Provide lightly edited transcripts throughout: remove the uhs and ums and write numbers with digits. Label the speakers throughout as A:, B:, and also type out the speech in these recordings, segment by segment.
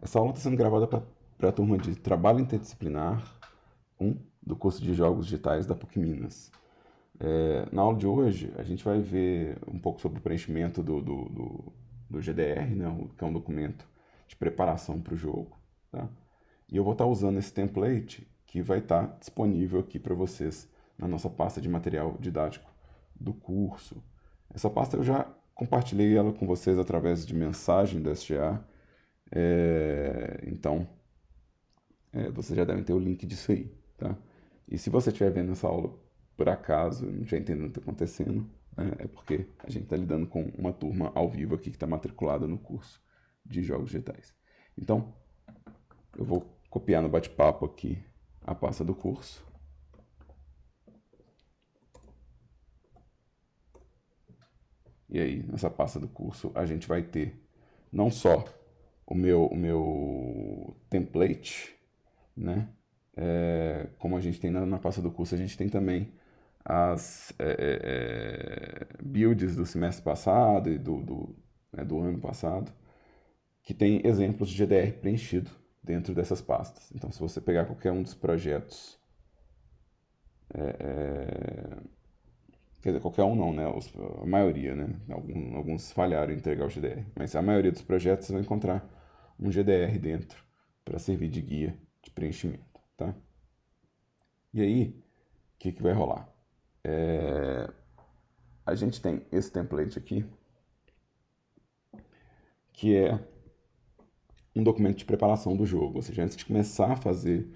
A: Essa aula está sendo gravada para a turma de Trabalho Interdisciplinar 1 do curso de Jogos Digitais da PUC Minas. Na aula de hoje, a gente vai ver um pouco sobre o preenchimento do GDR, né, que é um documento de preparação para o jogo. Tá? E eu vou estar usando esse template que vai estar disponível aqui para vocês na nossa pasta de material didático do curso. Essa pasta eu já compartilhei ela com vocês através de mensagem do SGA. Então, vocês já devem ter o link disso aí, tá? E se você estiver vendo essa aula por acaso, não estiver entendendo o que está acontecendo, né, é porque a gente está lidando com uma turma ao vivo aqui que está matriculada no curso de Jogos Digitais. Então, eu vou copiar no bate-papo aqui a pasta do curso. E aí, nessa pasta do curso, a gente vai ter não só o meu template, né? Como a gente tem na pasta do curso, a gente tem também as builds do semestre passado e do ano passado, que tem exemplos de GDR preenchido dentro dessas pastas. Então, se você pegar qualquer um dos projetos, quer dizer, qualquer um não, né? A maioria, né? Alguns falharam em entregar o GDR, mas a maioria dos projetos você vai encontrar um GDR dentro para servir de guia de preenchimento, tá? E aí, o que vai rolar? A gente tem esse template aqui, que é um documento de preparação do jogo. Ou seja, antes de começar a fazer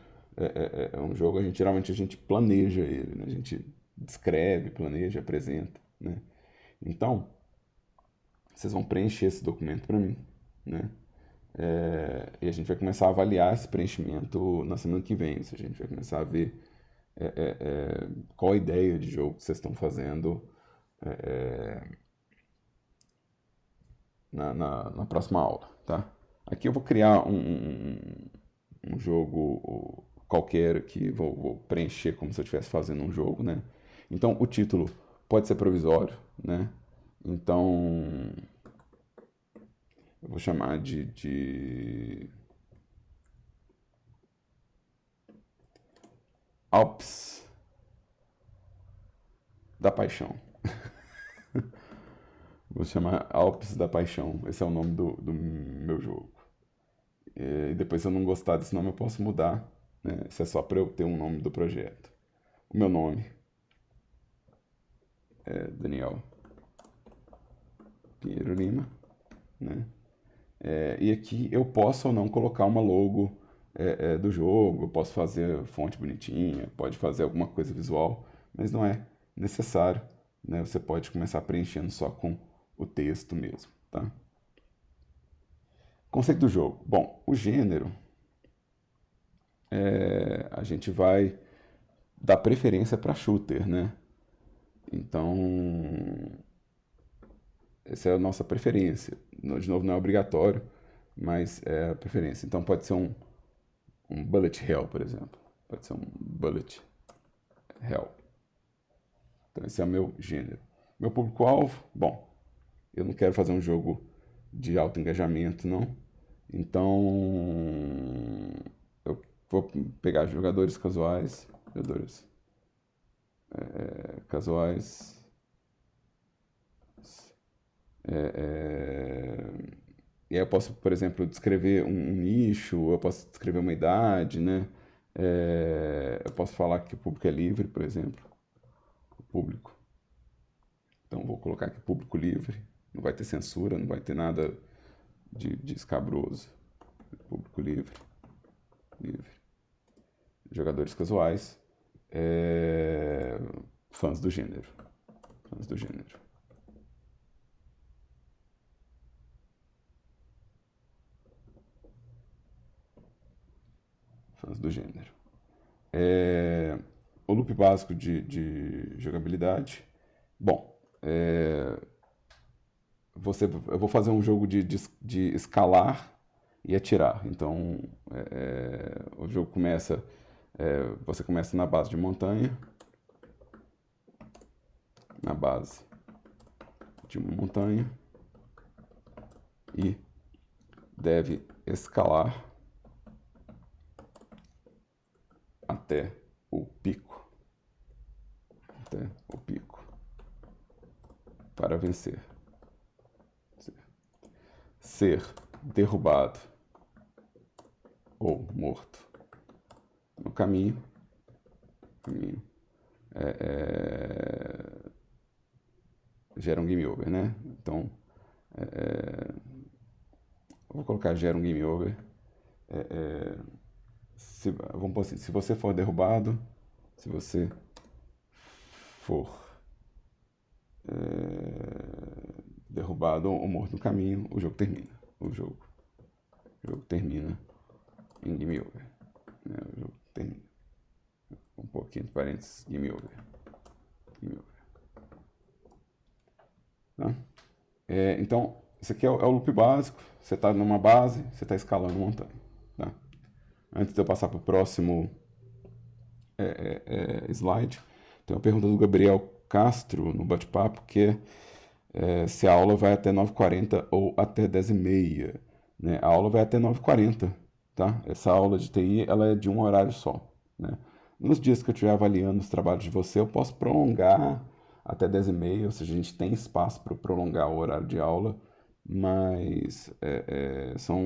A: um jogo, geralmente a gente planeja ele, né? A gente descreve, planeja, apresenta, né? Então, vocês vão preencher esse documento para mim, né? E a gente vai começar a avaliar esse preenchimento na semana que vem. Ou seja, a gente vai começar a ver qual a ideia de jogo que vocês estão fazendo na próxima aula, tá? Aqui eu vou criar um jogo qualquer aqui, vou preencher como se eu estivesse fazendo um jogo, né? Então o título pode ser provisório, né? Então eu vou chamar de Alpes da Paixão. Vou chamar Alpes da Paixão. Esse é o nome do meu jogo. E depois, se eu não gostar desse nome, eu posso mudar, né? Isso é só para eu ter um nome do projeto. O meu nome é Daniel Pinheiro Lima, né? E aqui eu posso ou não colocar uma logo do jogo, eu posso fazer fonte bonitinha, pode fazer alguma coisa visual, mas não é necessário, né? Você pode começar preenchendo só com o texto mesmo, tá? Conceito do jogo. Bom, o gênero, a gente vai dar preferência para shooter, né? Então, essa é a nossa preferência. De novo, não é obrigatório, mas é a preferência. Então, pode ser um bullet hell, por exemplo. Pode ser um bullet hell. Então, esse é o meu gênero. Meu público-alvo, bom, eu não quero fazer um jogo de alto engajamento, não. Então, eu vou pegar jogadores casuais, e aí eu posso, por exemplo, descrever um nicho, eu posso descrever uma idade, né? Eu posso falar que o público é livre, por exemplo. O público. Então vou colocar aqui público livre. Não vai ter censura, não vai ter nada de escabroso. Público livre. Livre. Jogadores casuais. Fãs do gênero. Fãs do gênero. Fãs do gênero. O loop básico de jogabilidade. Bom, eu vou fazer um jogo de escalar e atirar. Então, o jogo começa. Você começa na base de montanha. Na base de uma montanha. E deve escalar até o pico. Até o pico. Para vencer. Ser derrubado ou morto no caminho. Gera um game over, né? Então, vou colocar gera um game over. Vamos pôr assim, se você for derrubado, se você for derrubado ou morto no caminho, o jogo termina. O jogo termina em game over. Né? O jogo termina. Um pouquinho de parênteses, game over. Game over. Tá? Então, esse aqui é o loop básico. Você está numa base, você está escalando montanha. Tá? Antes de eu passar para o próximo slide, tem uma pergunta do Gabriel Castro no bate-papo, que é se a aula vai até 9h40 ou até 10h30. Né? A aula vai até 9h40. Tá? Essa aula de TI ela é de um horário só. Né? Nos dias que eu estiver avaliando os trabalhos de você, eu posso prolongar até 10h30, ou seja, a gente tem espaço para prolongar o horário de aula, mas são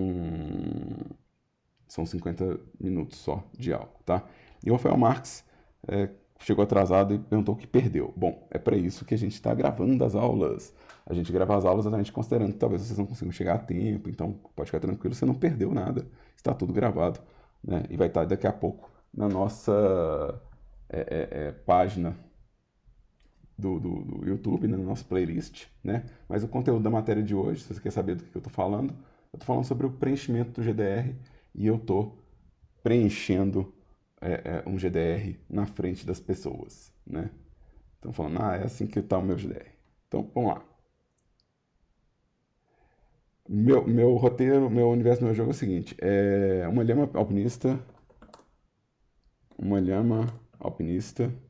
A: 50 minutos só de aula, tá? E o Rafael Marques chegou atrasado e perguntou o que perdeu. Bom, é para isso que a gente está gravando as aulas. A gente grava as aulas exatamente considerando que talvez vocês não consigam chegar a tempo, então pode ficar tranquilo, você não perdeu nada, está tudo gravado, né? E vai estar daqui a pouco na nossa página do YouTube, né, na nossa playlist, né? Mas o conteúdo da matéria de hoje, se você quer saber do que eu estou falando, eu estou falando sobre o preenchimento do GDR e eu estou preenchendo um GDR na frente das pessoas, né? Então falando, é assim que está o meu GDR. Então, vamos lá. Meu roteiro, meu universo do meu jogo é o seguinte, uma lhama alpinista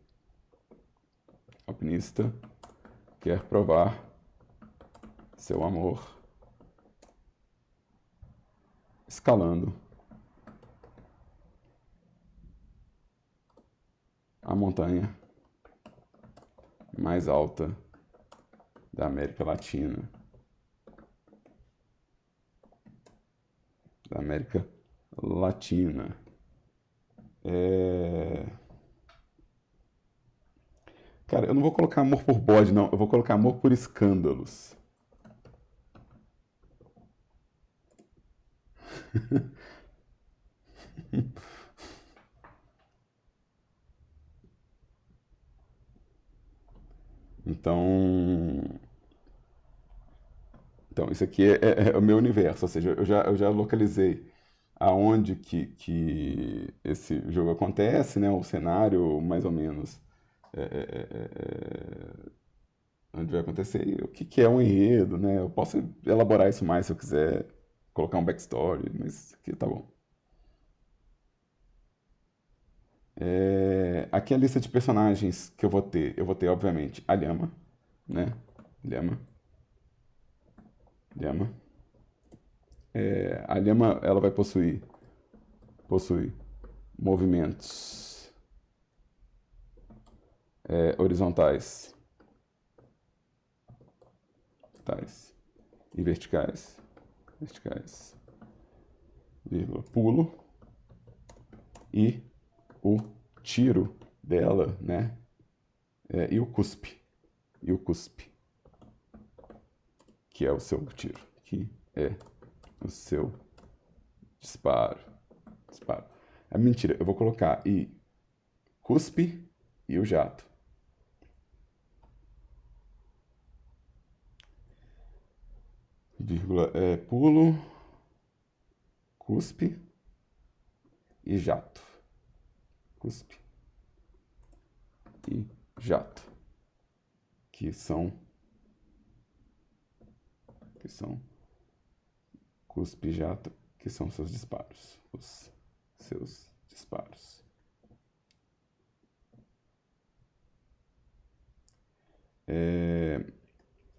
A: quer provar seu amor escalando a montanha mais alta da América Latina. Da América Latina. Cara, eu não vou colocar amor por bode, não. Eu vou colocar amor por escândalos. Então, isso aqui é o meu universo, ou seja, eu já localizei aonde que esse jogo acontece, né? O cenário, mais ou menos, é, é, é, onde vai acontecer e o que é um enredo, né? Eu posso elaborar isso mais se eu quiser, colocar um backstory, mas aqui tá bom. Aqui é a lista de personagens que eu vou ter. Eu vou ter, obviamente, a Lhama, né? Lhama, Lhama. A Lhama, ela vai possuir movimentos horizontais, tais, e verticais, vírgula, pulo, e o tiro dela, né? E o cuspe, que é o seu tiro, que é o seu disparo. É mentira, eu vou colocar e cuspe e o jato. Vírgula, pulo, cuspe e jato. Cuspe e jato. Que são cuspe e jato, que são seus disparos. Os seus disparos.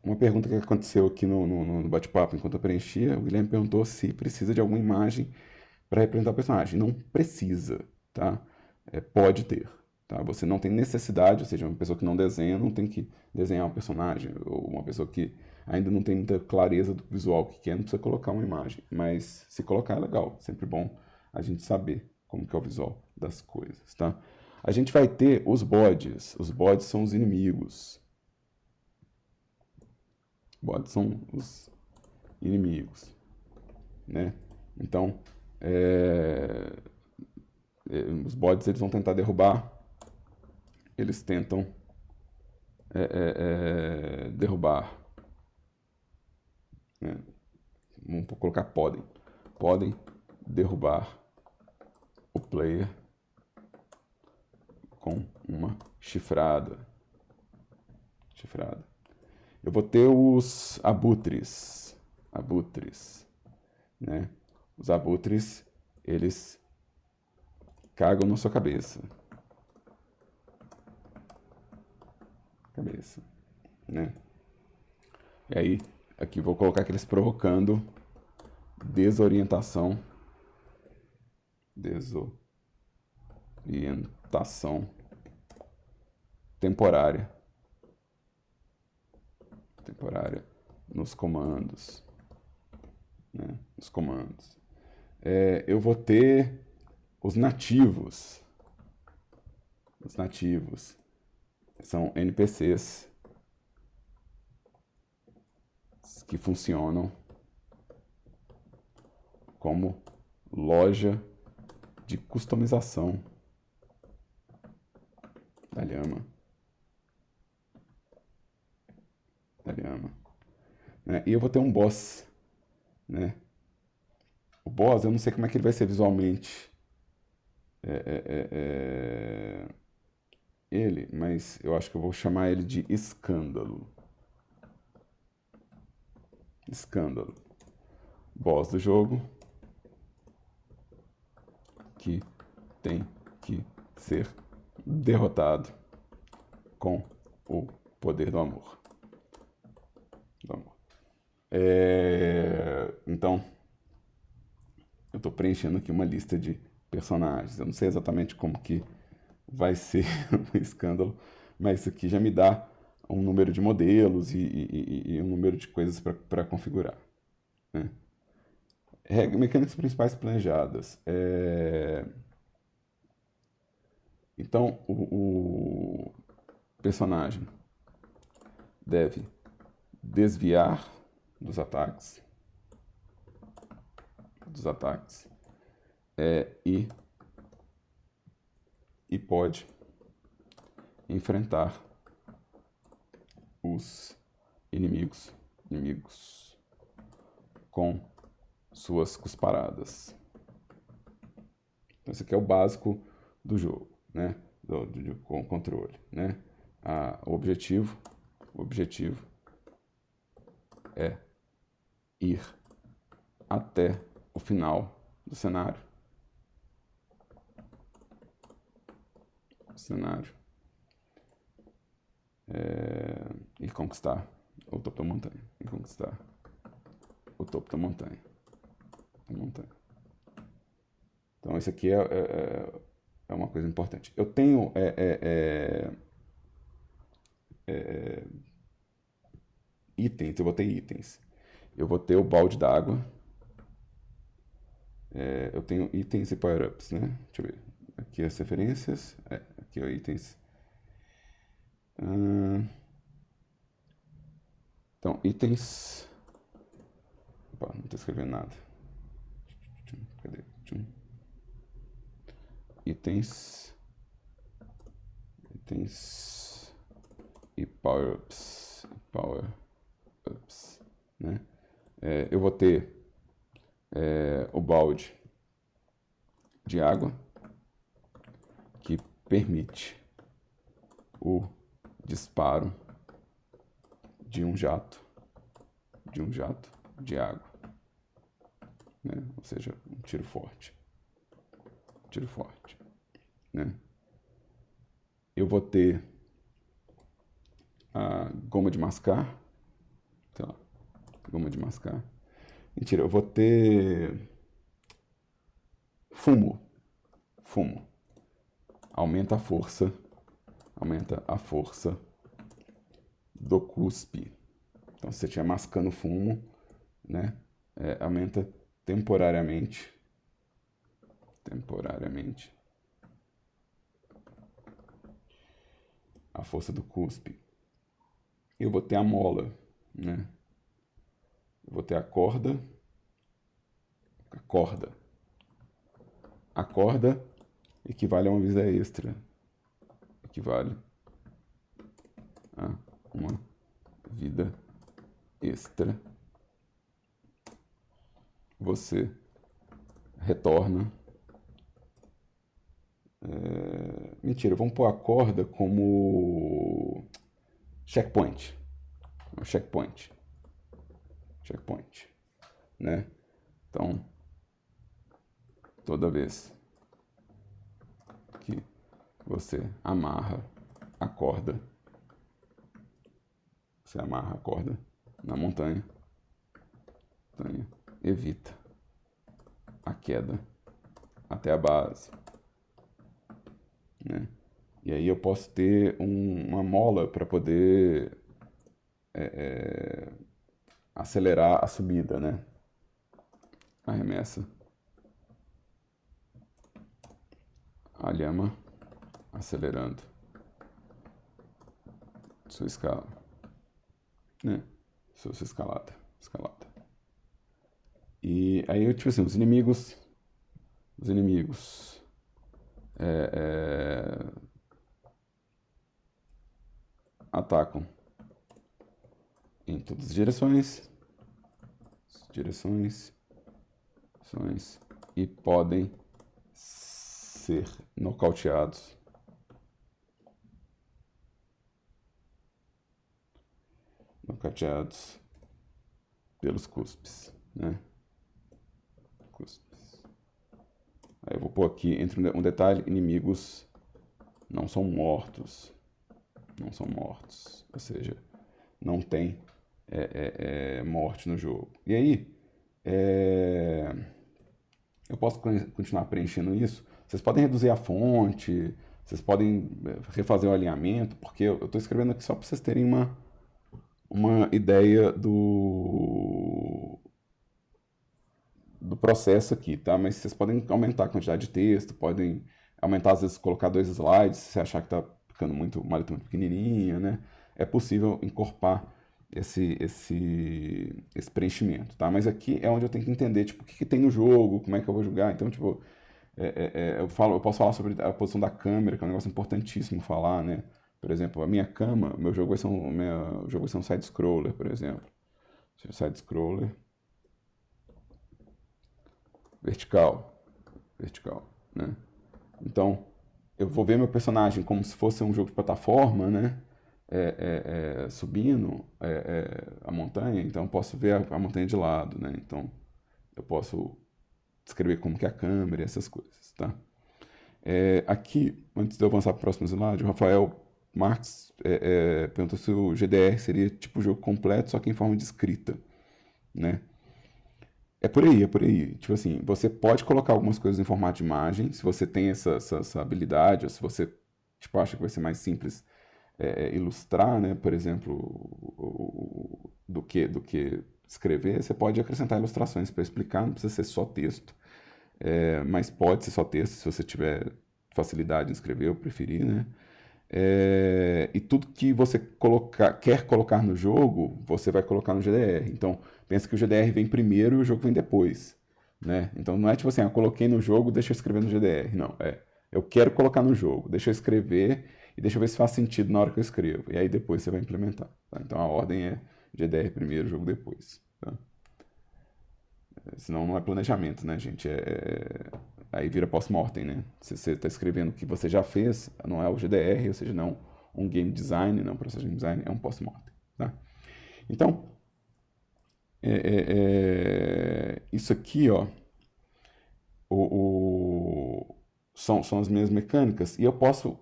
A: uma pergunta que aconteceu aqui no bate-papo enquanto eu preenchia, o Guilherme perguntou se precisa de alguma imagem para representar o personagem. Não precisa, tá? Pode ter, tá? Você não tem necessidade, ou seja, uma pessoa que não desenha não tem que desenhar um personagem, ou uma pessoa que ainda não tem muita clareza do visual que quer, não precisa colocar uma imagem. Mas se colocar é legal, sempre bom a gente saber como que é o visual das coisas, tá? A gente vai ter os bodes. Os bodes são os inimigos. Bodes são os inimigos, né? Então, os bodes eles vão tentar derrubar, eles tentam derrubar, né? Vamos colocar podem derrubar o player com uma chifrada. Eu vou ter os abutres, né? Os abutres, eles cagam na sua cabeça, né? E aí, aqui vou colocar aqueles provocando desorientação temporária nos comandos, né? Nos comandos. Eu vou ter os nativos. Os nativos são NPCs que funcionam como loja de customização da lhama. Né? E eu vou ter um boss, né? O boss, eu não sei como é que ele vai ser visualmente. Ele, mas eu acho que eu vou chamar ele de Escândalo. Boss do jogo que tem que ser derrotado com o poder do amor. Então, eu estou preenchendo aqui uma lista de personagens. Eu não sei exatamente como que vai ser o escândalo, mas isso aqui já me dá um número de modelos e um número de coisas para configurar, né? Mecânicas principais planejadas. Então, o personagem deve desviar dos ataques, e pode enfrentar os inimigos com suas cusparadas. Então, esse aqui é o básico do jogo, né? Do controle, né? O objetivo é ir até o final do cenário. E conquistar o topo da montanha. Então, isso aqui é uma coisa importante. Eu tenho itens, eu vou ter itens. Eu vou ter o balde d'água. Eu tenho itens e power-ups, né? Deixa eu ver. Aqui as referências. Aqui ó, itens. Então, itens. Opa, não estou escrevendo nada. Cadê? Itens e power-ups. Né? Eu vou ter o balde de água que permite o disparo de um jato de água, né? Ou seja, um tiro forte, né? Eu vou ter a goma de mascar Goma de mascar. Mentira, eu vou ter fumo. Fumo. Aumenta a força do cuspe. Então, se você estiver mascando fumo, né, aumenta temporariamente a força do cuspe. Eu vou ter a mola, né? Eu vou ter a corda. A corda equivale a uma vida extra. Equivale a uma vida extra. Você retorna. Mentira, vamos pôr a corda como checkpoint. Checkpoint. Né? Então, toda vez que você amarra a corda, na montanha, evita a queda até a base, né? E aí eu posso ter uma mola para poder acelerar a subida, né? Arremessa a lhama acelerando sua escala, né? Sua escalada. E aí, tipo assim, os inimigos atacam em todas as direções e podem ser nocauteados pelos cuspes, né? Aí eu vou pôr aqui, entre um detalhe, inimigos não são mortos. Ou seja, não tem morte no jogo. E aí, eu posso continuar preenchendo isso. Vocês podem reduzir a fonte, vocês podem refazer o alinhamento, porque eu estou escrevendo aqui só para vocês terem uma ideia do processo aqui, tá? Mas vocês podem aumentar a quantidade de texto, podem aumentar, às vezes, colocar 2 slides, se você achar que está ficando uma letra muito pequenininha, né? É possível incorporar esse preenchimento, tá? Mas aqui é onde eu tenho que entender, tipo, o que tem no jogo, como é que eu vou jogar. Então, tipo, eu posso falar sobre a posição da câmera, que é um negócio importantíssimo falar, né? Por exemplo, a minha cama, meu jogo vai ser um side-scroller, por exemplo. Side-scroller vertical, né? Então, eu vou ver meu personagem como se fosse um jogo de plataforma, né? Subindo a montanha, então eu posso ver a montanha de lado, né? Então, eu posso descrever como que é a câmera e essas coisas, tá? Aqui, antes de eu avançar para o próximo slide, o Rafael Marques perguntou se o GDR seria tipo jogo completo, só que em forma de escrita, né? É por aí. Tipo assim, você pode colocar algumas coisas em formato de imagem, se você tem essa habilidade, ou se você tipo, acha que vai ser mais simples ilustrar, né? Por exemplo, do que escrever, você pode acrescentar ilustrações para explicar, não precisa ser só texto. Mas pode ser só texto, se você tiver facilidade em escrever, eu preferi, né? E tudo que você quer colocar no jogo, você vai colocar no GDR. Então, pensa que o GDR vem primeiro e o jogo vem depois, né? Então, não é tipo assim, eu coloquei no jogo, deixa eu escrever no GDR. Não, eu quero colocar no jogo, deixa eu escrever e deixa eu ver se faz sentido na hora que eu escrevo. E aí depois você vai implementar, tá? Então, a ordem é GDR primeiro, jogo depois, tá? Senão não é planejamento, né, gente? Aí vira post-mortem, né? Se você está escrevendo o que você já fez, não é o GDR, ou seja, não um game design, não um processo de game design, é um post-mortem, tá? Então, isso aqui, ó, são as minhas mecânicas, e eu posso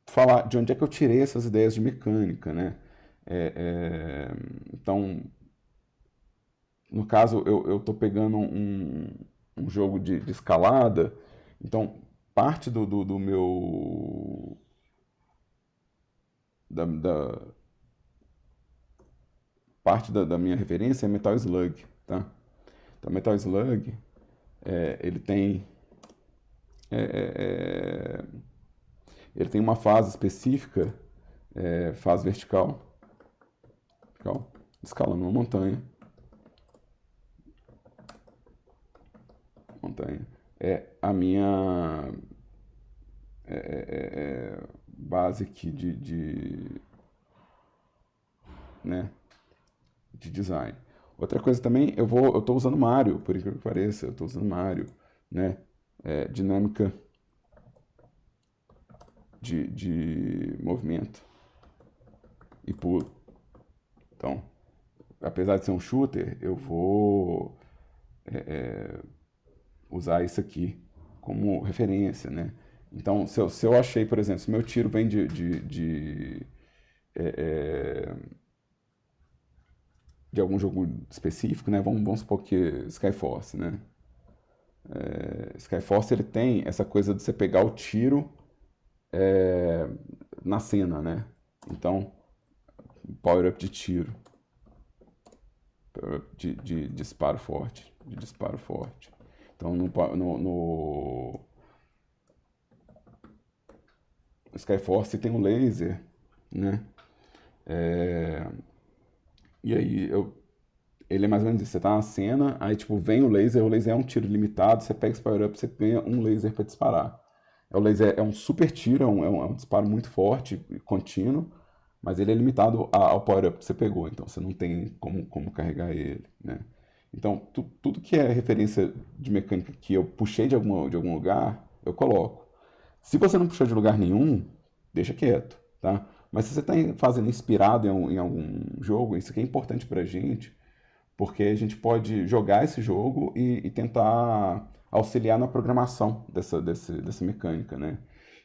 A: falar de onde é que eu tirei essas ideias de mecânica, né? Então, no caso, eu tô pegando um jogo de escalada, então parte do meu. Da parte da minha referência é Metal Slug, tá? Então, Metal Slug, ele tem. é, é, é, ele tem uma fase específica, fase vertical, escalando uma montanha. É a minha base aqui né, de design. Outra coisa também, eu tô usando Mario, por incrível que pareça, eu tô usando Mario, né? Dinâmica de movimento e pulo. Então, apesar de ser um shooter, eu vou usar isso aqui como referência, né? Então, se eu achei, por exemplo, se meu tiro vem é, de algum jogo específico, né? Vamos supor que Skyforce, né? Skyforce ele tem essa coisa de você pegar o tiro é, na cena, né? Então, power up de tiro, power up de disparo forte, Então, no Skyforce tem um laser, né? É, e aí ele é mais ou menos isso. Você tá na cena, aí tipo, vem o laser é um tiro limitado, você pega esse power up, você ganha um laser para disparar. O laser é um super tiro, é um disparo muito forte, contínuo, mas ele é limitado ao power up que você pegou, então você não tem como carregar ele, né? Então, tudo que é referência de mecânica que eu puxei de algum lugar, eu coloco. Se você não puxou de lugar nenhum, deixa quieto, tá? Mas se você está fazendo inspirado em algum jogo, isso aqui é importante pra gente, porque a gente pode jogar esse jogo e tentar auxiliar na programação dessa mecânica, né?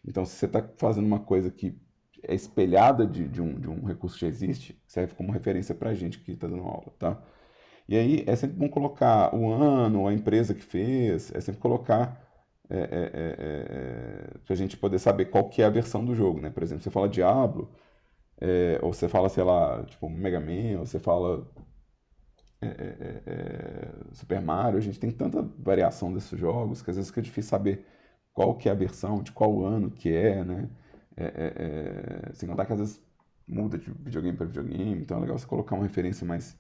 A: Então, se você está fazendo uma coisa que é espelhada de um recurso que já existe, serve como referência pra gente que está dando aula, tá? E aí é sempre bom colocar o ano, a empresa que fez, é sempre colocar para a gente poder saber qual que é a versão do jogo, né? Por exemplo, você fala Diablo, ou você fala, sei lá, tipo Mega Man, ou você fala Super Mario, a gente tem tanta variação desses jogos que às vezes fica difícil saber qual que é a versão, de qual ano que é, né? Sem contar que às vezes muda de videogame para videogame, então é legal você colocar uma referência mais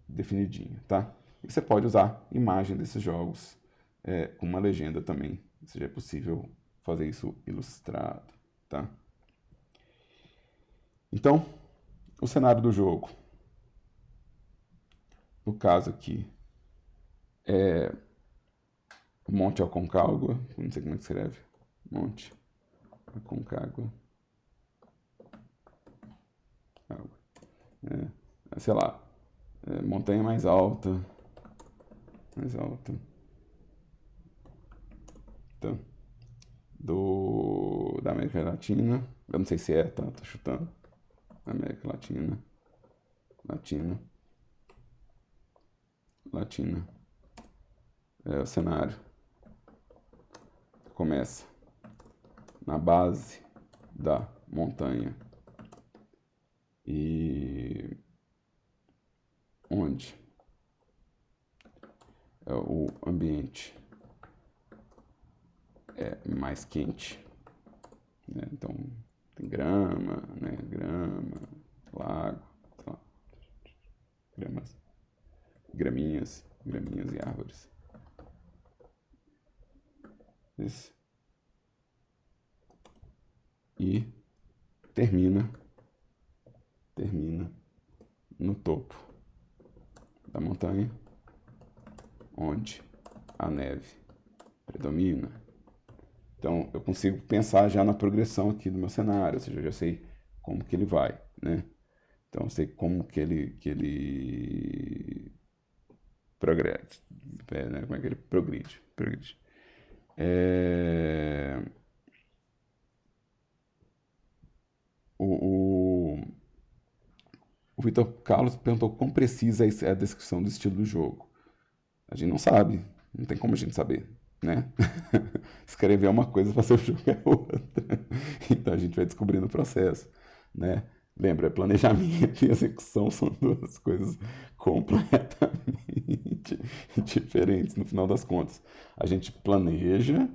A: definidinha, tá? E você pode usar imagem desses jogos com uma legenda também, seja possível fazer isso ilustrado, tá? Então, o cenário do jogo, no caso aqui, Monte Aconcagua, não sei como é que escreve, Monte Aconcagua, sei lá, montanha mais alta, tá? Da América Latina, eu não sei se é, tá? Tô chutando. América Latina, Latina, Latina. O cenário começa na base da montanha e onde o ambiente é mais quente, né? Então tem grama, né? Grama, lago, sei lá, gramas, graminhas e árvores. Isso. E termina no topo da montanha, onde a neve predomina. Então eu consigo pensar já na progressão aqui do meu cenário, ou seja, eu já sei como que ele vai, né? Então eu sei como que ele progrede, né? Como é que ele progride. É, o, o, o Vitor Carlos perguntou quão precisa é a descrição do estilo do jogo. A gente não sabe, não tem como a gente saber, né? Escrever é uma coisa, fazer o jogo é outra. Então a gente vai descobrindo no processo, né? Lembra, planejamento e execução são duas coisas completamente diferentes no final das contas. A gente planeja,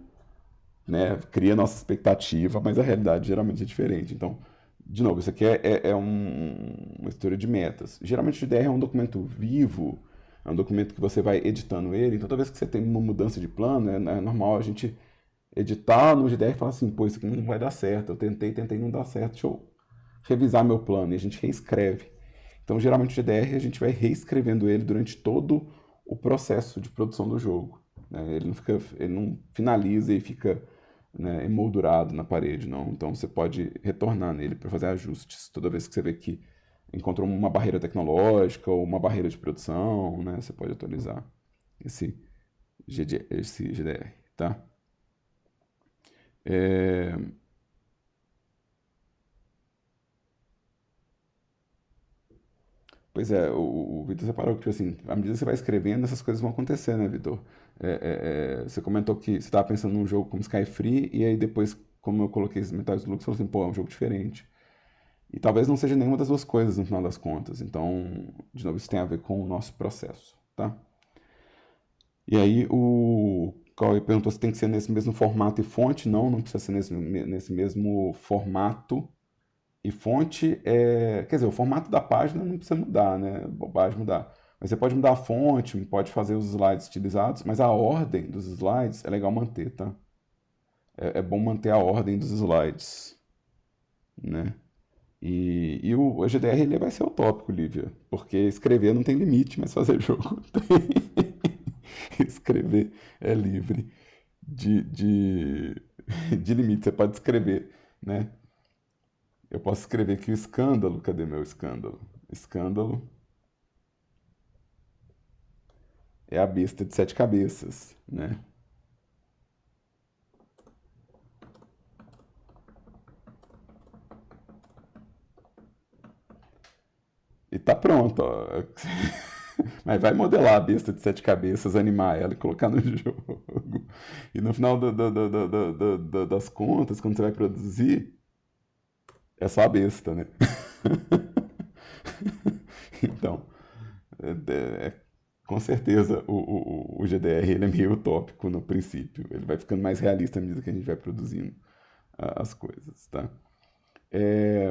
A: né, cria nossa expectativa, mas a realidade geralmente é diferente. Então, de novo, isso aqui uma história de metas. Geralmente o GDR é um documento vivo, é um documento que você vai editando ele. Então, toda vez que você tem uma mudança de plano, é normal a gente editar no GDR e falar assim, pô, isso aqui não vai dar certo. Eu tentei, não dá certo. Deixa eu revisar meu plano. E a gente reescreve. Então, geralmente o GDR a gente vai reescrevendo ele durante todo o processo de produção do jogo, né? Ele não finaliza e fica, né, emoldurado na parede, não. Então você pode retornar nele para fazer ajustes. Toda vez que você vê que encontrou uma barreira tecnológica ou uma barreira de produção, né, você pode atualizar esse, esse GDR, tá? É, Pois é, o Vitor separou que, tipo assim, à medida que você vai escrevendo, essas coisas vão acontecer, né, Vitor? Você comentou que você estava pensando num jogo como Sky Free, e aí depois, como eu coloquei esses Metal Slug, você falou assim, pô, é um jogo diferente. E talvez não seja nenhuma das duas coisas no final das contas. Então, de novo, isso tem a ver com o nosso processo, tá? E aí o Cauê perguntou se tem que ser nesse mesmo formato e fonte. Não, não precisa ser nesse mesmo formato e fonte. Quer dizer, o formato da página não precisa mudar, né? Bobagem mudar. Mas você pode mudar a fonte, pode fazer os slides estilizados, mas a ordem dos slides é legal manter, tá? É bom manter a ordem dos slides, né? E o GDR ele vai ser utópico, Lívia, porque escrever não tem limite, mas fazer jogo tem. Escrever é livre de, de limite. Você pode escrever, né? Eu posso escrever aqui o escândalo. Cadê meu escândalo? Escândalo é a besta de sete cabeças, né? E tá pronto, ó. Mas vai modelar a besta de sete cabeças, animar ela e colocar no jogo. E no final das contas, quando você vai produzir, é só a besta, né? Então, é, com certeza o GDR ele é meio utópico no princípio. Ele vai ficando mais realista à medida que a gente vai produzindo as coisas, tá? É,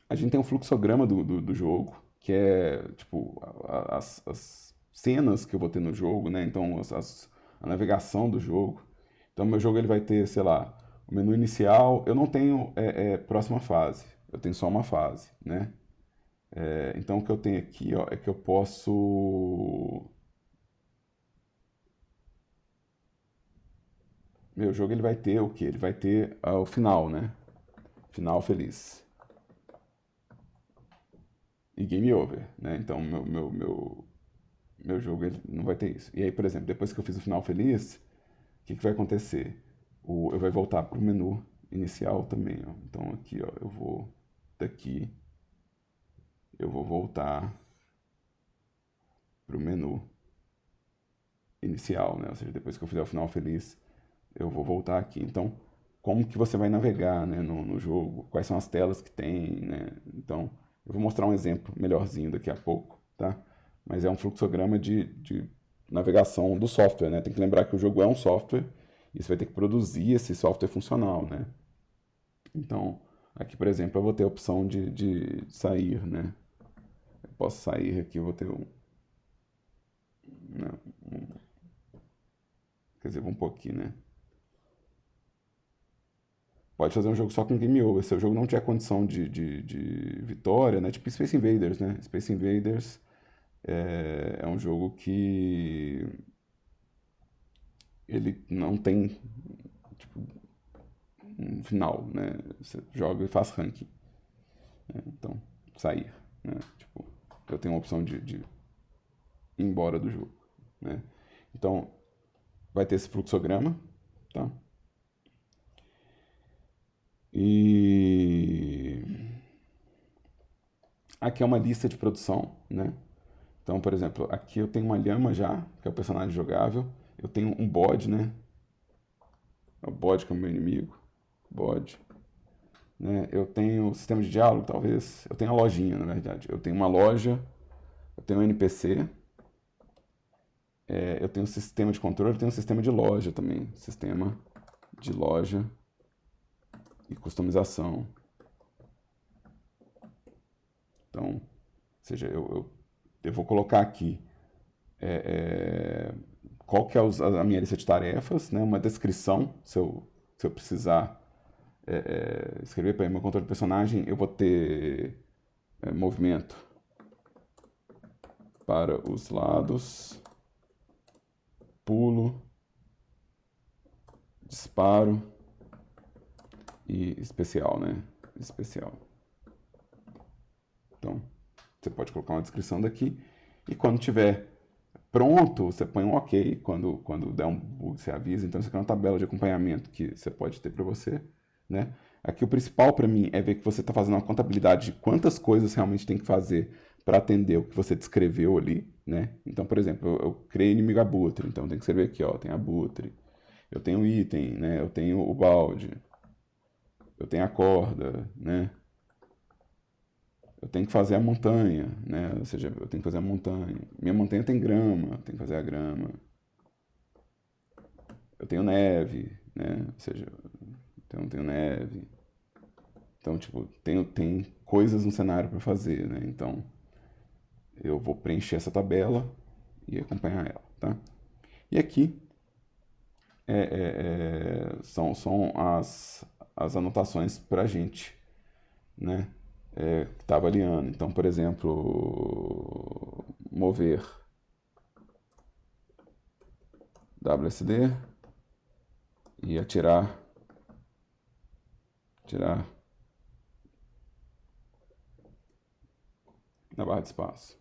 A: a gente tem um fluxograma do jogo, que é tipo as cenas que eu vou ter no jogo, né? Então a navegação do jogo. Então meu jogo ele vai ter, sei lá, o menu inicial. Eu não tenho próxima fase, eu tenho só uma fase, né? Então o que eu tenho aqui, ó, é que eu posso. Meu jogo ele vai ter o quê? Ele vai ter o final, né? Final feliz. E game over, né? Então meu jogo ele não vai ter isso. E aí, por exemplo, depois que eu fiz o final feliz, o que vai acontecer? Eu vai voltar para o menu inicial também, ó. Então aqui, ó, eu vou daqui, eu vou voltar para o menu inicial, né? Ou seja, depois que eu fizer o final feliz, eu vou voltar aqui. Então, como que você vai navegar, né, no jogo? Quais são as telas que tem, né? Então, eu vou mostrar um exemplo melhorzinho daqui a pouco, tá? Mas é um fluxograma de navegação do software, né? Tem que lembrar que o jogo é um software e você vai ter que produzir esse software funcional, né? Então, aqui, por exemplo, eu vou ter a opção de sair, né? Eu posso sair aqui, eu vou ter né, quer dizer, vamos pôr aqui, né? Pode fazer um jogo só com game over. Se o jogo não tiver condição de vitória, né? Tipo Space Invaders, né? Space Invaders é um jogo que ele não tem tipo, um final, né? Você joga e faz ranking, né? Então, sair, né? Tipo, eu tenho a opção de ir embora do jogo, né? Então, vai ter esse fluxograma, tá? E Aqui é uma lista de produção, né? Então, por exemplo, aqui eu tenho uma lhama já, que é o personagem jogável. Eu tenho um bode, né? É o bode que é o meu inimigo. Bode. Né? Eu tenho sistema de diálogo, talvez. Eu tenho a lojinha, na verdade. Eu tenho uma loja, eu tenho um NPC, eu tenho um sistema de controle, eu tenho um sistema de loja também. Sistema de loja e customização. Então, ou seja, eu vou colocar aqui qual que é a minha lista de tarefas, né? Uma descrição, se eu precisar escrever para meu controle de personagem, eu vou ter movimento para os lados, pulo, disparo e especial, né? Especial. Então, você pode colocar uma descrição daqui e quando tiver pronto, você põe um OK. Quando der um bug, você avisa. Então, isso aqui é uma tabela de acompanhamento que você pode ter para você, né? Aqui o principal para mim é ver que você está fazendo uma contabilidade de quantas coisas realmente tem que fazer para atender o que você descreveu ali, né? Então, por exemplo, eu criei inimigo abutre, então tem que escrever aqui, ó, tem abutre. Eu tenho item, né? Eu tenho o balde. Eu tenho a corda, né? Eu tenho que fazer a montanha, né? Ou seja, eu tenho que fazer a montanha. Minha montanha tem grama, eu tenho que fazer a grama. Eu tenho neve, né? Ou seja, então eu tenho neve. Então, tipo, tem coisas no cenário para fazer, né? Então, eu vou preencher essa tabela e acompanhar ela, tá? E aqui são as anotações para a gente, né? Que está avaliando. Então, por exemplo, mover WSD e tirar na barra de espaço.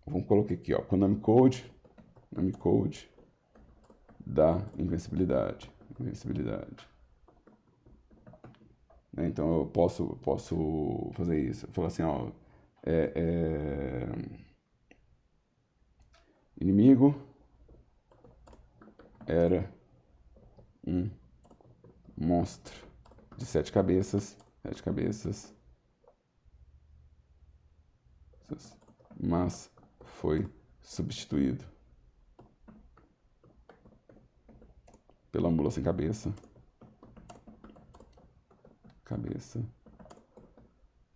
A: Vamos colocar aqui, ó, com o nome code da invencibilidade. Né? Então eu posso fazer isso. Eu falo assim, ó, inimigo era um monstro de 7 cabeças, mas foi substituído pela mula sem cabeça,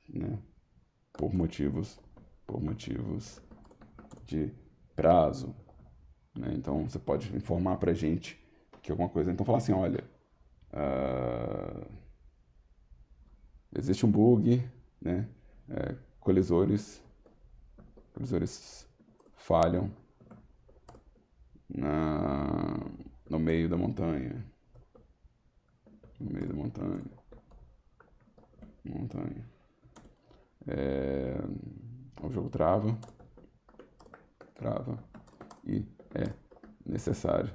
A: né? Por motivos de prazo, né? Então você pode informar pra gente que alguma coisa. Então falar assim, olha, existe um bug, né? Colisores falham no meio da montanha. O jogo trava e é necessário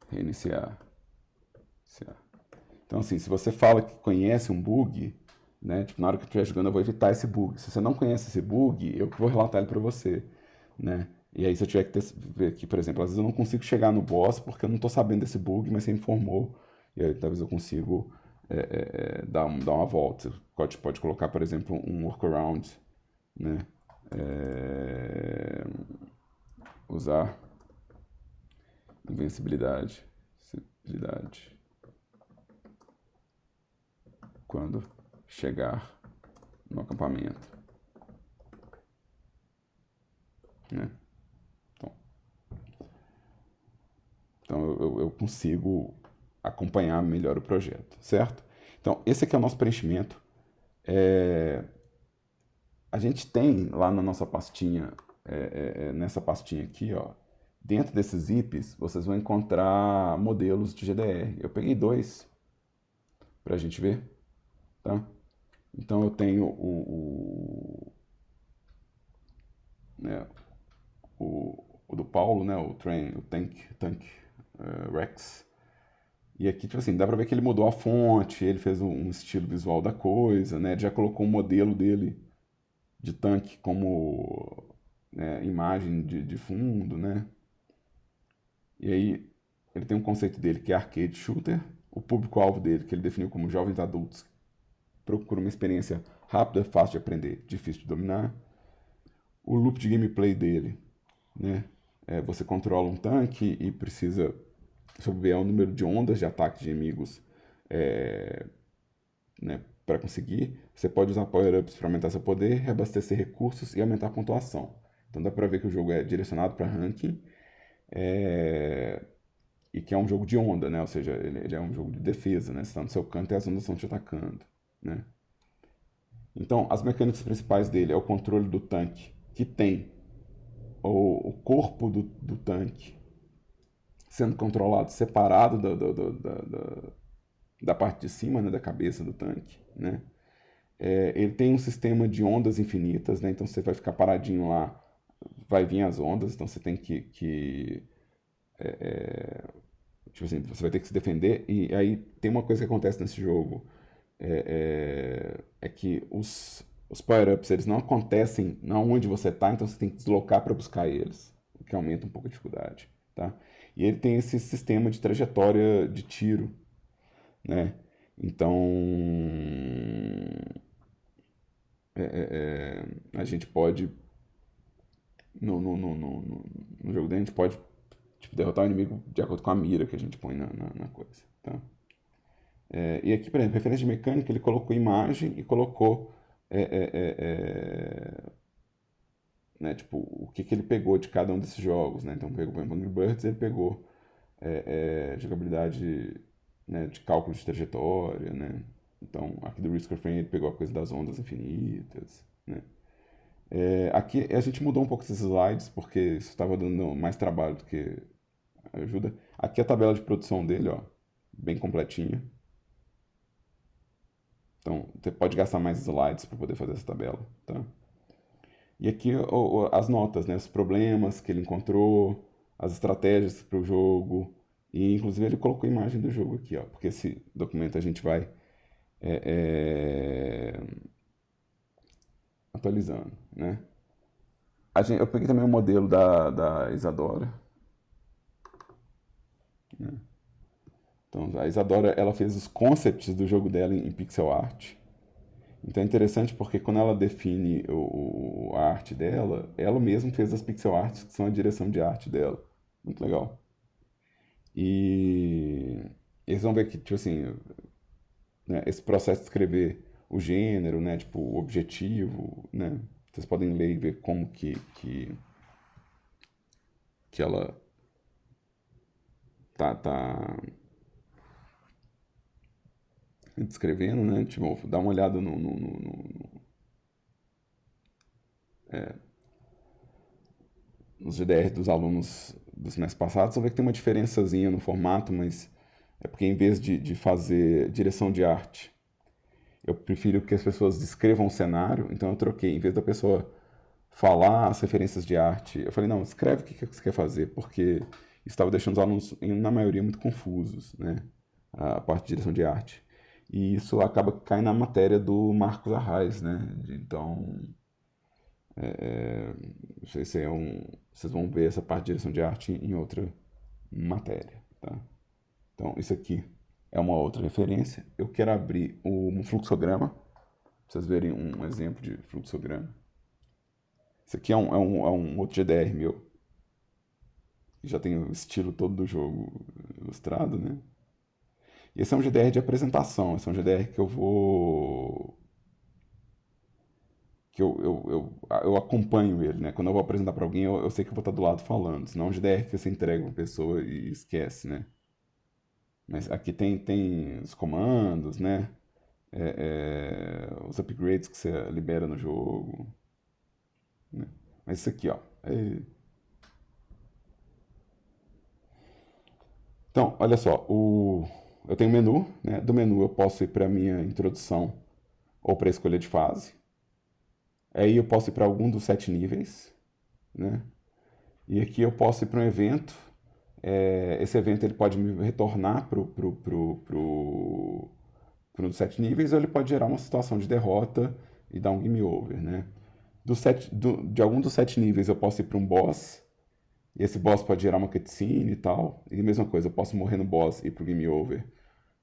A: reiniciar. Então, assim, se você fala que conhece um bug, né, tipo, na hora que eu estiver jogando eu vou evitar esse bug. Se você não conhece esse bug, eu vou relatar ele para você, né? E aí se eu tiver que ver aqui, por exemplo, às vezes eu não consigo chegar no boss porque eu não estou sabendo desse bug, mas você informou, e aí talvez eu consigo dar uma volta. Você pode colocar, por exemplo, um workaround, né? Usar invencibilidade quando chegar no acampamento, né? Então eu consigo acompanhar melhor o projeto, certo? Então esse aqui é o nosso preenchimento. A gente tem lá na nossa pastinha, nessa pastinha aqui, ó, dentro desses zips, vocês vão encontrar modelos de GDR. Eu peguei 2 para a gente ver, tá? Então eu tenho né, o do Paulo, né, o tank Rex. E aqui, tipo assim, dá pra ver que ele mudou a fonte, ele fez um estilo visual da coisa, né? Ele já colocou o modelo dele de tanque como imagem de fundo, né? E aí ele tem um conceito dele que é arcade shooter, o público-alvo dele que ele definiu como jovens adultos que procuram uma experiência rápida, fácil de aprender, difícil de dominar. O loop de gameplay dele, né? Você controla um tanque e precisa sobreviver ao número de ondas de ataque de inimigos, né, para conseguir. Você pode usar power-ups para aumentar seu poder, reabastecer recursos e aumentar a pontuação. Então dá pra ver que o jogo é direcionado para ranking, e que é um jogo de onda, né? Ou seja, ele é um jogo de defesa, né? Você está no seu canto e as ondas estão te atacando, né? Então, as mecânicas principais dele é o controle do tanque, que tem o corpo do tanque sendo controlado separado da parte de cima, né, da cabeça do tanque, né? Ele tem um sistema de ondas infinitas, né? Então você vai ficar paradinho lá, vai vir as ondas, então você tem que tipo assim, você vai ter que se defender. E aí tem uma coisa que acontece nesse jogo, que os power-ups eles não acontecem na onde você tá, então você tem que deslocar para buscar eles, o que aumenta um pouco a dificuldade, tá? E ele tem esse sistema de trajetória de tiro, né? Então a gente pode no jogo dele a gente pode tipo, derrotar o inimigo de acordo com a mira que a gente põe na coisa, tá? E aqui, por exemplo, referência de mecânica, ele colocou imagem e colocou né, tipo, o que ele pegou de cada um desses jogos, né? Então, pegou, por exemplo, Angry Birds, ele pegou jogabilidade, né, de cálculo de trajetória, né? Então, aqui do Risk of Rain ele pegou a coisa das ondas infinitas, né? Aqui a gente mudou um pouco esses slides, porque isso estava dando mais trabalho do que ajuda. Aqui a tabela de produção dele, ó, bem completinha. Então, você pode gastar mais slides para poder fazer essa tabela, tá? E aqui as notas, né? Os problemas que ele encontrou, as estratégias para o jogo. E, inclusive, ele colocou a imagem do jogo aqui, ó. Porque esse documento a gente vai atualizando, né? Eu peguei também o modelo da Isadora, né? Então, a Isadora, ela fez os concepts do jogo dela em pixel art. Então é interessante porque quando ela define a arte dela, ela mesma fez as pixel arts, que são a direção de arte dela. Muito legal. E eles vão ver que, tipo assim, né, esse processo de escrever o gênero, né, tipo, o objetivo, né, vocês podem ler e ver como que ela tá descrevendo, né, tipo, dá uma olhada nos GDR dos alunos dos semestres passados, você vê que tem uma diferençazinha no formato, mas é porque em vez de fazer direção de arte, eu prefiro que as pessoas descrevam o cenário, então eu troquei. Em vez da pessoa falar as referências de arte, eu falei, não, escreve o que você quer fazer, porque estava deixando os alunos, na maioria, muito confusos, né? A parte de direção de arte. E isso acaba caindo na matéria do Marcos Arraes, né? Então, esse é vocês vão ver essa parte de direção de arte em outra matéria, tá? Então, isso aqui é uma outra referência. Eu quero abrir um fluxograma, pra vocês verem um exemplo de fluxograma. Esse aqui é um outro GDR meu, que já tem o estilo todo do jogo ilustrado, né? E esse é um GDR de apresentação, esse é um GDR que eu vou que eu acompanho ele, né? Quando eu vou apresentar para alguém, eu sei que eu vou estar do lado falando, senão é um GDR que você entrega para a pessoa e esquece, né? Mas aqui tem os comandos, né? Os upgrades que você libera no jogo, né? Mas isso aqui, ó. Então, olha só, eu tenho um menu, né? Do menu eu posso ir para a minha introdução ou para a escolha de fase. Aí eu posso ir para algum dos 7 níveis, né? E aqui eu posso ir para um evento esse evento ele pode me retornar para um dos 7 níveis, ou ele pode gerar uma situação de derrota e dar um game over, né? De algum dos 7 níveis eu posso ir para um boss, e esse boss pode gerar uma cutscene e tal, e a mesma coisa, eu posso morrer no boss e ir pro game over,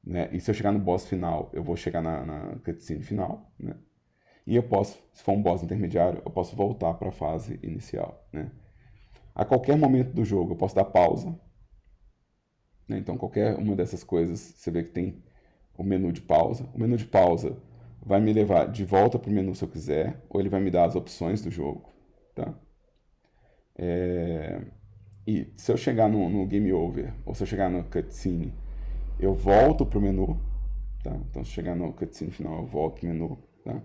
A: né? E se eu chegar no boss final, eu vou chegar na cutscene final, né? E eu posso, se for um boss intermediário, eu posso voltar para a fase inicial, né? A qualquer momento do jogo eu posso dar pausa, né? Então qualquer uma dessas coisas, você vê que tem o menu de pausa. O menu de pausa vai me levar de volta para o menu se eu quiser, ou ele vai me dar as opções do jogo, tá? E se eu chegar no game over, ou se eu chegar no cutscene, eu volto pro menu, tá? Então se eu chegar no cutscene final, eu volto pro menu, tá?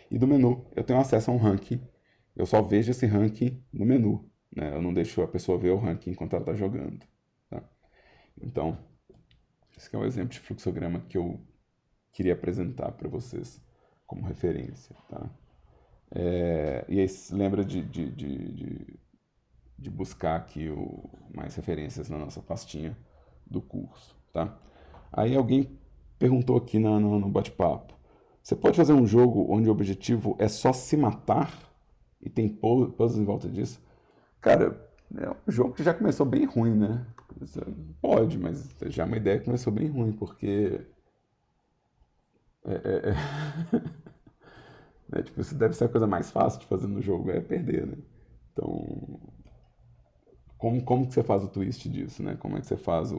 A: E do menu eu tenho acesso a um ranking. Eu só vejo esse ranking no menu, né? Eu não deixo a pessoa ver o ranking enquanto ela está jogando, tá? Então, esse aqui é um exemplo de fluxograma que eu queria apresentar para vocês como referência, tá? E aí lembra de buscar aqui mais referências na nossa pastinha do curso, tá? Aí alguém perguntou aqui no bate-papo: você pode fazer um jogo onde o objetivo é só se matar e tem puzzles em volta disso? Cara, é um jogo que já começou bem ruim, né? Pode, mas já é uma ideia que começou bem ruim, porque né, tipo, isso deve ser a coisa mais fácil de fazer no jogo, é perder, né? Então, como que você faz o twist disso, né? Como é que você faz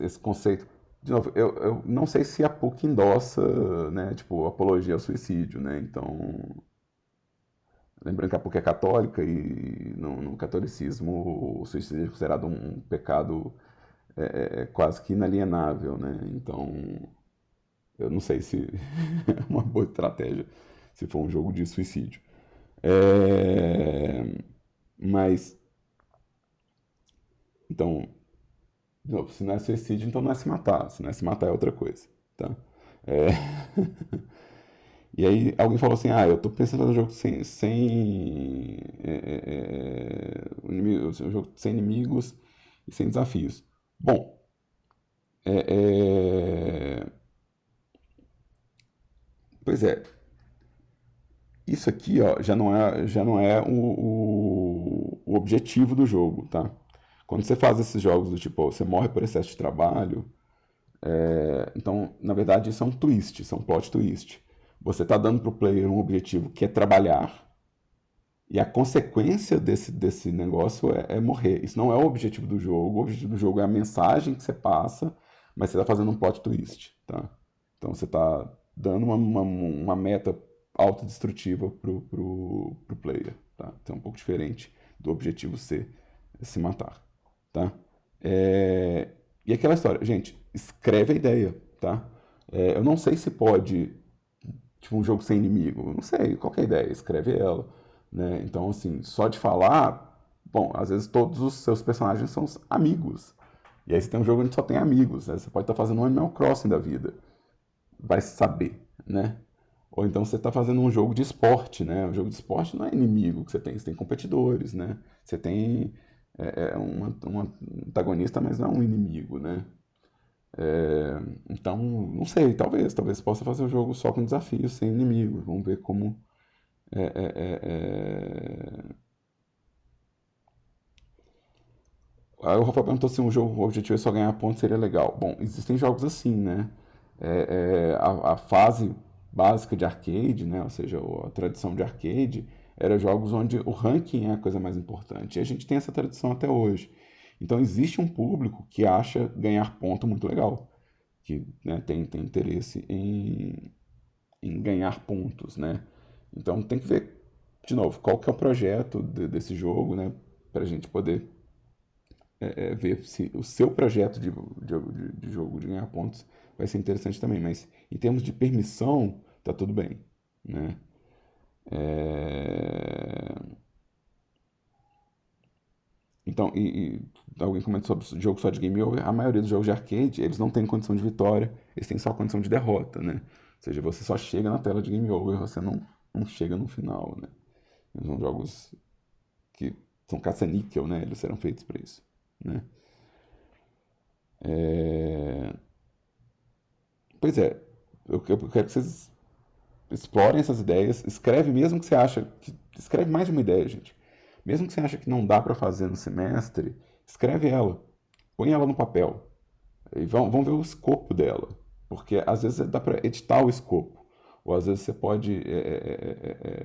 A: esse conceito? De novo, eu não sei se a PUC endossa, né, tipo, apologia ao suicídio, né? Então, lembrando que a PUC é católica e no catolicismo o suicídio é considerado um pecado quase que inalienável, né? Então, eu não sei se é uma boa estratégia se for um jogo de suicídio. Mas, então, de novo, se não é suicídio, então não é se matar. Se não é se matar, é outra coisa, tá? É... E aí alguém falou assim, eu tô pensando em fazer um jogo um jogo sem inimigos e sem desafios. Bom, é, é, pois é, isso aqui ó, já não é o objetivo do jogo, tá? Quando você faz esses jogos do tipo, você morre por excesso de trabalho, então, na verdade, isso é um twist, isso é um plot twist. Você está dando para o player um objetivo que é trabalhar, e a consequência desse negócio é morrer. Isso não é o objetivo do jogo. O objetivo do jogo é a mensagem que você passa, mas você está fazendo um plot twist, tá? Então você está dando uma meta autodestrutiva pro player, tá? Então é um pouco diferente do objetivo ser se matar, tá? E aquela história, gente, escreve a ideia, tá? Eu não sei se pode, tipo, um jogo sem inimigo, não sei, qual que é a ideia? Escreve ela, né? Então, assim, só de falar, bom, às vezes todos os seus personagens são amigos. E aí você tem um jogo onde só tem amigos, né? Você pode estar fazendo um Animal Crossing da vida, vai saber, né? Ou então você está fazendo um jogo de esporte, né? Um jogo de esporte não é inimigo que você tem competidores, né? Você tem um antagonista, mas não é um inimigo, né? Então, não sei, talvez possa fazer o jogo só com desafios, sem inimigos. Vamos ver como. é, é, é, é. Aí o Rafael perguntou se um jogo, o objetivo é só ganhar pontos, seria legal. Bom, existem jogos assim, né? A fase básica de arcade, né? Ou seja, a tradição de arcade, era jogos onde o ranking é a coisa mais importante. E a gente tem essa tradição até hoje. Então existe um público que acha ganhar ponto muito legal, que, né, tem interesse em ganhar pontos, né? Então tem que ver, de novo, qual que é o projeto desse jogo, né? Para a gente poder ver se o seu projeto de jogo de ganhar pontos vai ser interessante também. Mas em termos de permissão, tá tudo bem, né? É, Então, alguém comentou sobre jogo só de game over. A maioria dos jogos de arcade, eles não têm condição de vitória, eles têm só condição de derrota, né? Ou seja, você só chega na tela de game over, você não chega no final, né? São jogos que são caça-níquel, né? Eles serão feitos para isso, né? É, Pois é, eu quero que vocês explorem essas ideias. Escreve mesmo que você acha que escreve mais de uma ideia, gente. Mesmo que você acha que não dá para fazer no semestre, escreve ela, põe ela no papel e vão ver o escopo dela, porque às vezes dá para editar o escopo, ou às vezes você pode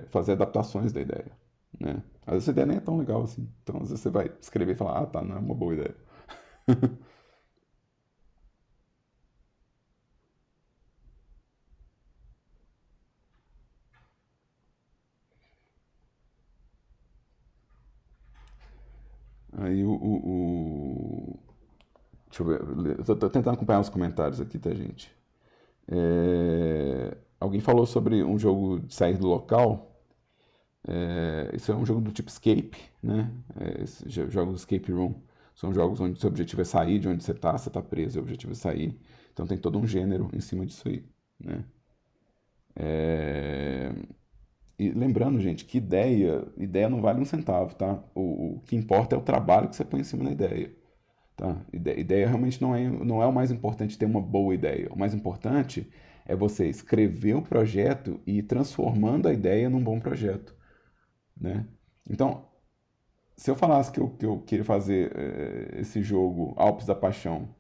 A: fazer adaptações da ideia, né? Às vezes a ideia nem é tão legal assim, então às vezes você vai escrever e falar, ah, tá, não é uma boa ideia. Aí deixa eu ver, eu tô tentando acompanhar os comentários aqui, tá, gente? Alguém falou sobre um jogo de sair do local. Isso é um jogo do tipo escape, né? Jogos escape room. São jogos onde o seu objetivo é sair de onde você tá preso, o objetivo é sair. Então tem todo um gênero em cima disso aí, né? É, E lembrando, gente, que ideia não vale um centavo, tá? O que importa é o trabalho que você põe em cima da ideia, tá? Ideia realmente não é o mais importante ter uma boa ideia. O mais importante é você escrever o projeto e ir transformando a ideia num bom projeto, né? Então, se eu falasse que eu queria fazer esse jogo Alpes da Paixão,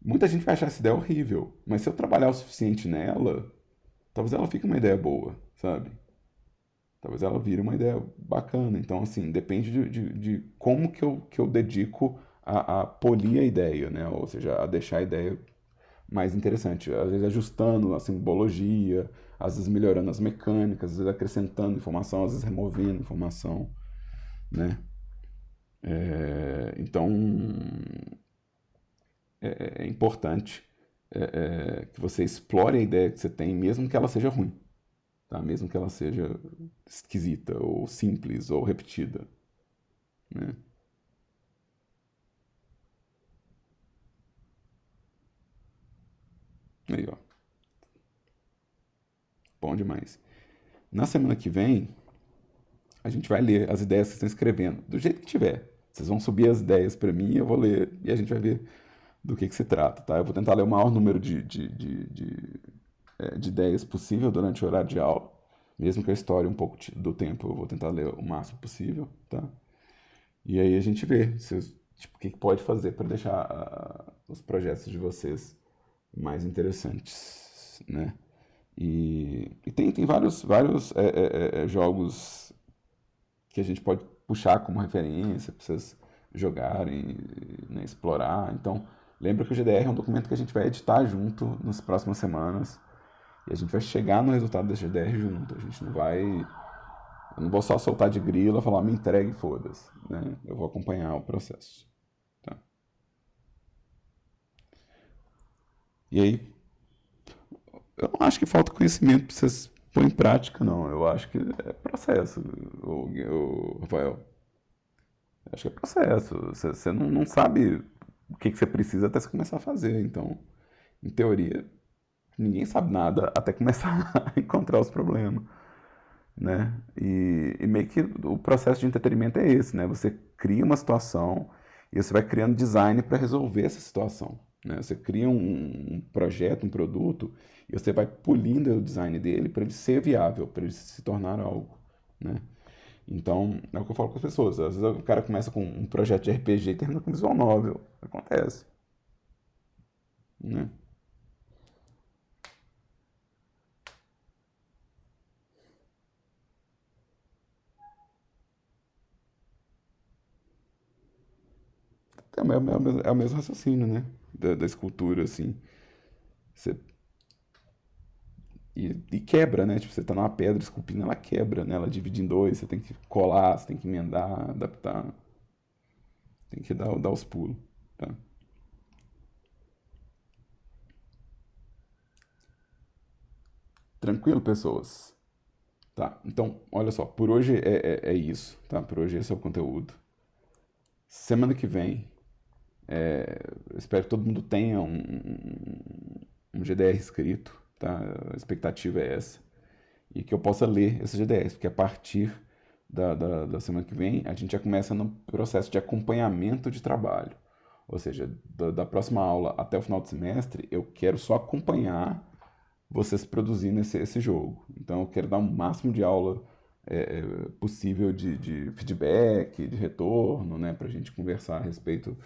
A: muita gente vai achar essa ideia horrível, mas se eu trabalhar o suficiente nela, talvez ela fique uma ideia boa, sabe? Talvez ela vire uma ideia bacana. Então, assim, depende de como que eu dedico a polir a ideia, né? Ou seja, a deixar a ideia mais interessante. Às vezes ajustando a simbologia, às vezes melhorando as mecânicas, às vezes acrescentando informação, às vezes removendo informação, né? Então, é importante que você explore a ideia que você tem, mesmo que ela seja ruim, tá? Mesmo que ela seja esquisita, ou simples, ou repetida, né? Aí, ó, bom demais. Na semana que vem, a gente vai ler as ideias que vocês estão escrevendo, do jeito que tiver. Vocês vão subir as ideias para mim, eu vou ler e a gente vai ver do que se trata, tá? Eu vou tentar ler o maior número de ideias possível durante o horário de aula. Mesmo que eu estoure um pouco do tempo, eu vou tentar ler o máximo possível, tá? E aí a gente vê tipo, o que pode fazer para deixar os projetos de vocês mais interessantes, né? E tem vários jogos que a gente pode puxar como referência para vocês jogarem, né, explorar. Então, lembra que o GDR é um documento que a gente vai editar junto nas próximas semanas e a gente vai chegar no resultado desse GDR junto. A gente não vai. Eu não vou só soltar de grila e falar, me entregue e foda-se, né? Eu vou acompanhar o processo, tá? E aí, eu não acho que falta conhecimento para vocês pôr em prática, não. Eu acho que é processo, Rafael. Acho que é processo. Você não sabe o que você precisa até você começar a fazer. Então, em teoria, ninguém sabe nada até começar a encontrar os problemas, né? E meio que o processo de entretenimento é esse, né? Você cria uma situação e você vai criando design para resolver essa situação, né? Você cria um projeto, um produto e você vai polindo o design dele para ele ser viável, para ele se tornar algo, né? Então, é o que eu falo com as pessoas. Às vezes o cara começa com um projeto de RPG e termina com visual novel. Acontece, né? É o mesmo raciocínio, né? Da escultura, assim. Você, e quebra, né? Tipo, você tá numa pedra esculpindo, ela quebra, né? Ela divide em dois, você tem que colar, você tem que emendar, adaptar. Tem que dar os pulos, tá? Tranquilo, pessoas? Tá, então, olha só, por hoje é isso, tá? Por hoje esse é o conteúdo. Semana que vem, eu espero que todo mundo tenha um GDR escrito, tá? A expectativa é essa. E que eu possa ler esses GDRs, porque a partir da semana que vem, a gente já começa no processo de acompanhamento de trabalho. Ou seja, da próxima aula até o final do semestre, eu quero só acompanhar vocês produzindo esse jogo. Então, eu quero dar o máximo de aula possível de feedback, de retorno, né, para a gente conversar a respeito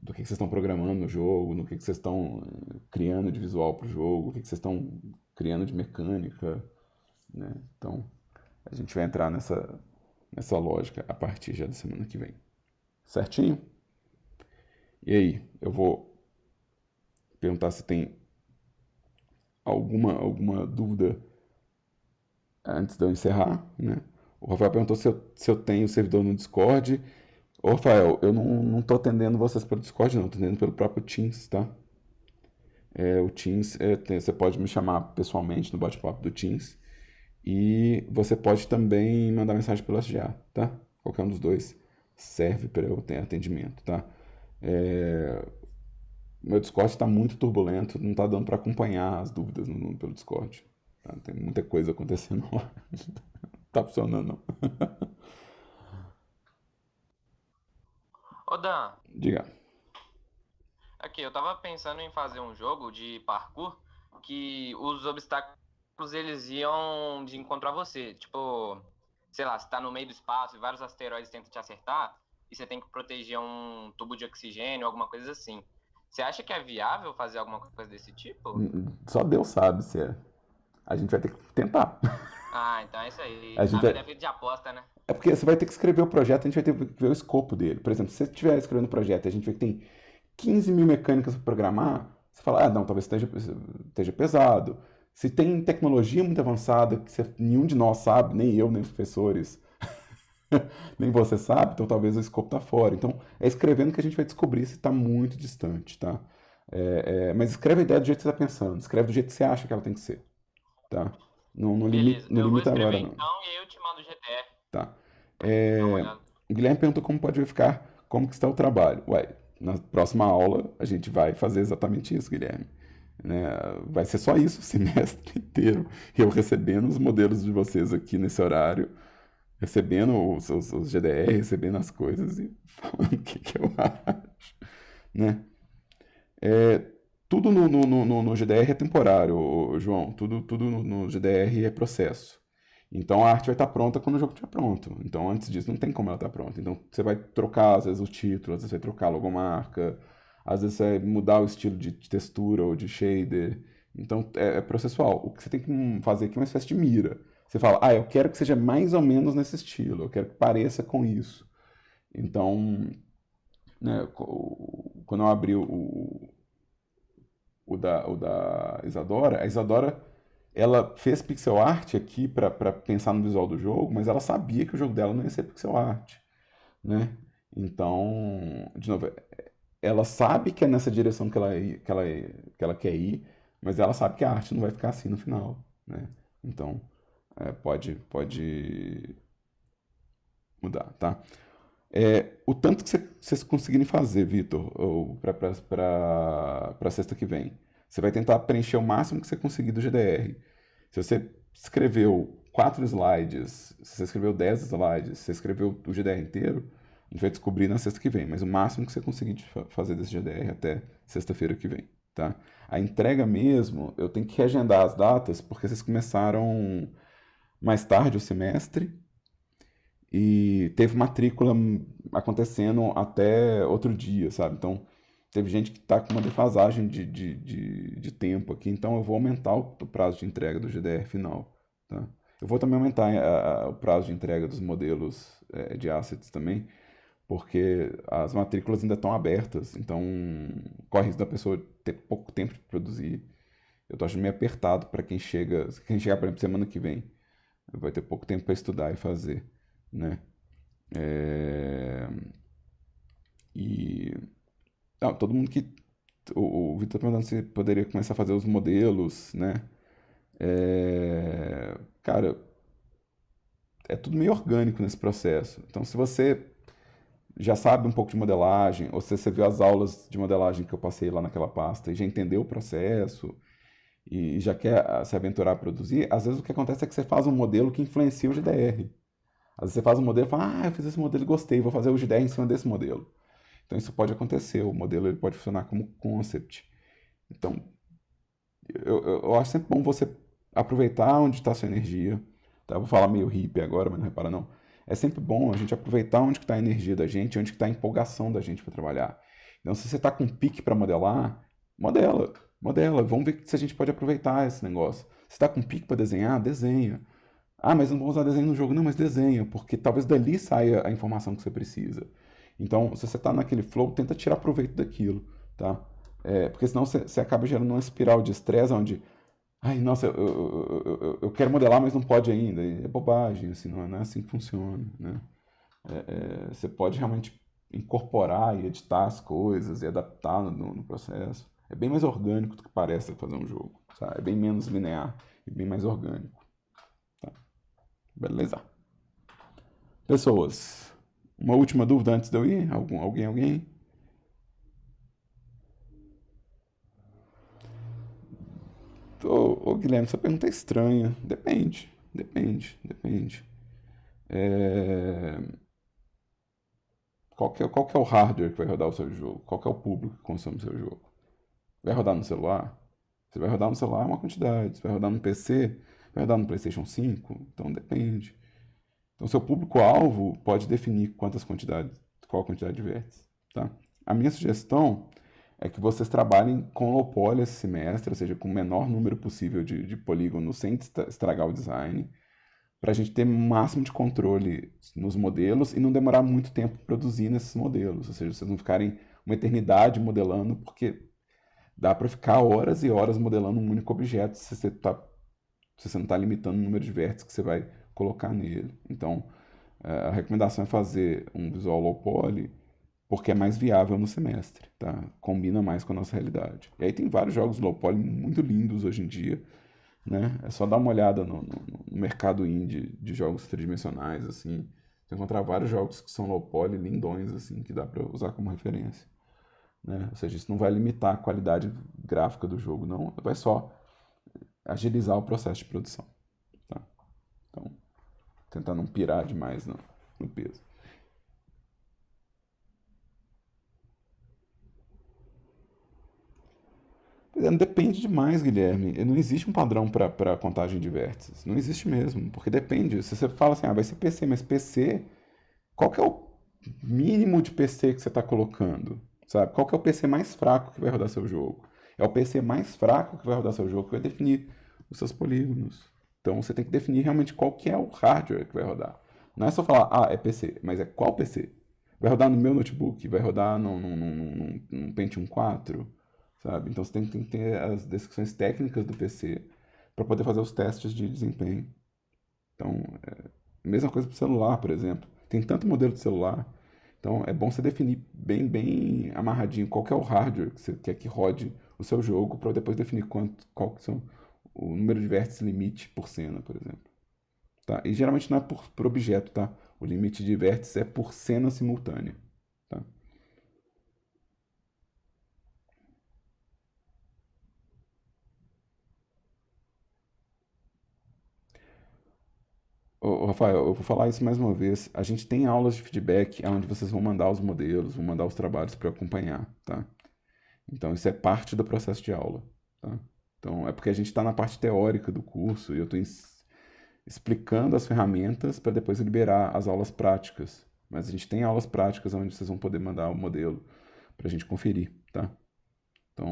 A: do que vocês estão programando no jogo, no que vocês estão criando de visual para o jogo, o que vocês estão criando de mecânica, né? Então, a gente vai entrar nessa lógica a partir já da semana que vem. Certinho? E aí, eu vou perguntar se tem alguma dúvida antes de eu encerrar, né? O Rafael perguntou se eu tenho servidor no Discord. Ô, Rafael, eu não tô atendendo vocês pelo Discord, não. Tô atendendo pelo próprio Teams, tá? O Teams, você pode me chamar pessoalmente no bate-papo do Teams. E você pode também mandar mensagem pelo SGA, tá? Qualquer um dos dois serve para eu ter atendimento, tá? É, Meu Discord está muito turbulento, não está dando para acompanhar as dúvidas pelo Discord. Tá? Tem muita coisa acontecendo lá. Não tá funcionando, não.
B: Ô Dan,
A: Diga.
B: aqui, eu tava pensando em fazer um jogo de parkour que os obstáculos eles iam de encontrar você. Tipo, sei lá, você tá no meio do espaço e vários asteroides tentam te acertar e você tem que proteger um tubo de oxigênio, alguma coisa assim. Você acha que é viável fazer alguma coisa desse tipo?
A: Só Deus sabe se é. A gente vai ter que tentar.
B: Ah, então é isso
A: A
B: aí.
A: gente
B: A
A: vai...
B: vida é feita de aposta, né?
A: É porque você vai ter que escrever o projeto, a gente vai ter que ver o escopo dele. Por exemplo, se você estiver escrevendo o projeto e a gente vê que tem 15 mil mecânicas para programar, você fala, não, talvez esteja pesado. Se tem tecnologia muito avançada que nenhum de nós sabe, nem eu, nem os professores, nem você sabe, então talvez o escopo está fora. Então, é escrevendo que a gente vai descobrir se está muito distante, tá? Mas escreve a ideia do jeito que você está pensando, escreve do jeito que você acha que ela tem que ser, tá?
B: Beleza,
A: Não
B: eu vou
A: limita
B: escrever
A: agora, não.
B: então e aí eu te mando o GTR
A: Tá.
B: pra gente dar uma
A: É,
B: olhada.
A: o Guilherme perguntou como pode verificar como que está o trabalho. Ué, na próxima aula a gente vai fazer exatamente isso, Guilherme. Né? Vai ser só isso o semestre inteiro. Eu recebendo os modelos de vocês aqui nesse horário, recebendo os GDR, recebendo as coisas e falando o que eu acho. Né? É, tudo no GDR é temporário, João. Tudo no GDR é processo. Então a arte vai estar pronta quando o jogo estiver pronto. Então antes disso não tem como ela estar pronta. Então você vai trocar às vezes o título, às vezes vai trocar a logomarca, às vezes vai mudar o estilo de textura ou de shader. Então é processual. O que você tem que fazer aqui é uma espécie de mira. Você fala, eu quero que seja mais ou menos nesse estilo, eu quero que pareça com isso. Então, né, quando eu abri o da Isadora, a Isadora ela fez pixel art aqui para pensar no visual do jogo, mas ela sabia que o jogo dela não ia ser pixel art, né? Então, de novo, ela sabe que é nessa direção que ela quer ir, mas ela sabe que a arte não vai ficar assim no final, né? Então, pode mudar, tá? O tanto que vocês conseguirem fazer, Vitor, para sexta que vem. Você vai tentar preencher o máximo que você conseguir do GDR. Se você escreveu 4 slides, se você escreveu 10 slides, se você escreveu o GDR inteiro, a gente vai descobrir na sexta que vem. Mas o máximo que você conseguir fazer desse GDR até sexta-feira que vem. Tá? A entrega mesmo, eu tenho que reagendar as datas, porque vocês começaram mais tarde o semestre e teve matrícula acontecendo até outro dia, sabe? Então, teve gente que está com uma defasagem de tempo aqui, então eu vou aumentar o prazo de entrega do GDR final, tá? Eu vou também aumentar o prazo de entrega dos modelos de assets também, porque as matrículas ainda estão abertas, então corre risco da pessoa ter pouco tempo de produzir. Eu tô achando meio apertado para quem chegar, por exemplo, semana que vem, vai ter pouco tempo para estudar e fazer, né? É, E todo mundo que. O Vitor tá perguntando se poderia começar a fazer os modelos, né? Cara, é tudo meio orgânico nesse processo. Então, se você já sabe um pouco de modelagem, ou se você viu as aulas de modelagem que eu passei lá naquela pasta e já entendeu o processo, e já quer se aventurar a produzir, às vezes o que acontece é que você faz um modelo que influencia o GDR. Às vezes você faz um modelo e fala, eu fiz esse modelo e gostei, vou fazer o GDR em cima desse modelo. Então isso pode acontecer, o modelo ele pode funcionar como concept. Então, eu acho sempre bom você aproveitar onde está a sua energia. Tá? Eu vou falar meio hippie agora, mas não repara não. É sempre bom a gente aproveitar onde está a energia da gente, onde está a empolgação da gente para trabalhar. Então, se você está com pique para modelar, modela, modela. Vamos ver se a gente pode aproveitar esse negócio. Se está com pique para desenhar, desenha. Ah, mas não vou usar desenho no jogo. Não, mas desenha, porque talvez dali saia a informação que você precisa. Então, se você está naquele flow, tenta tirar proveito daquilo, tá? Porque senão você acaba gerando uma espiral de estresse onde, ai, nossa, eu quero modelar, mas não pode ainda. E é bobagem, assim, não é assim que funciona, né? Você pode realmente incorporar e editar as coisas e adaptar no processo. É bem mais orgânico do que parece fazer um jogo, sabe? É bem menos linear e bem mais orgânico, tá? Beleza. Pessoas, uma última dúvida antes de eu ir? Alguém? Guilherme, essa pergunta é estranha. Depende. É, qual que é o hardware que vai rodar o seu jogo? Qual que é o público que consome o seu jogo? Vai rodar no celular? Se vai rodar no celular, é uma quantidade. Se vai rodar no PC, vai rodar no PlayStation 5? Então depende. Então, seu público-alvo pode definir qual a quantidade de vértices, tá? A minha sugestão é que vocês trabalhem com low poly esse semestre, ou seja, com o menor número possível de polígonos, sem estragar o design, para a gente ter o máximo de controle nos modelos e não demorar muito tempo produzindo esses modelos, ou seja, vocês não ficarem uma eternidade modelando, porque dá para ficar horas e horas modelando um único objeto se você não está limitando o número de vértices que você vai colocar nele. Então, a recomendação é fazer um visual low poly porque é mais viável no semestre, tá? Combina mais com a nossa realidade. E aí tem vários jogos low poly muito lindos hoje em dia, né? É só dar uma olhada no mercado indie de jogos tridimensionais, assim. Você encontrar vários jogos que são low poly, lindões, assim, que dá para usar como referência, né? Ou seja, isso não vai limitar a qualidade gráfica do jogo, não. Vai só agilizar o processo de produção, tá? Então, tentar não pirar demais no peso. Depende demais, Guilherme. Não existe um padrão para contagem de vértices. Não existe mesmo, porque depende. Se você fala assim, vai ser PC, mas PC, qual que é o mínimo de PC que você está colocando? Sabe? Qual que é o PC mais fraco que vai rodar seu jogo? É o PC mais fraco que vai rodar seu jogo que vai definir os seus polígonos. Então você tem que definir realmente qual que é o hardware que vai rodar. Não é só falar, é PC, mas é qual PC? Vai rodar no meu notebook? Vai rodar num Pentium 4? Sabe? Então você tem que ter as descrições técnicas do PC para poder fazer os testes de desempenho. Então, mesma coisa para o celular, por exemplo. Tem tanto modelo de celular. Então, é bom você definir bem amarradinho qual que é o hardware que você quer que rode o seu jogo para depois definir qual que são o número de vértices limite por cena, por exemplo. Tá? E geralmente não é por objeto, tá? O limite de vértices é por cena simultânea. Tá? Rafael, eu vou falar isso mais uma vez. A gente tem aulas de feedback onde vocês vão mandar os modelos, vão mandar os trabalhos para acompanhar, tá? Então isso é parte do processo de aula, tá? Então é porque a gente está na parte teórica do curso e eu estou explicando as ferramentas para depois liberar as aulas práticas. Mas a gente tem aulas práticas onde vocês vão poder mandar o modelo para a gente conferir, tá? Então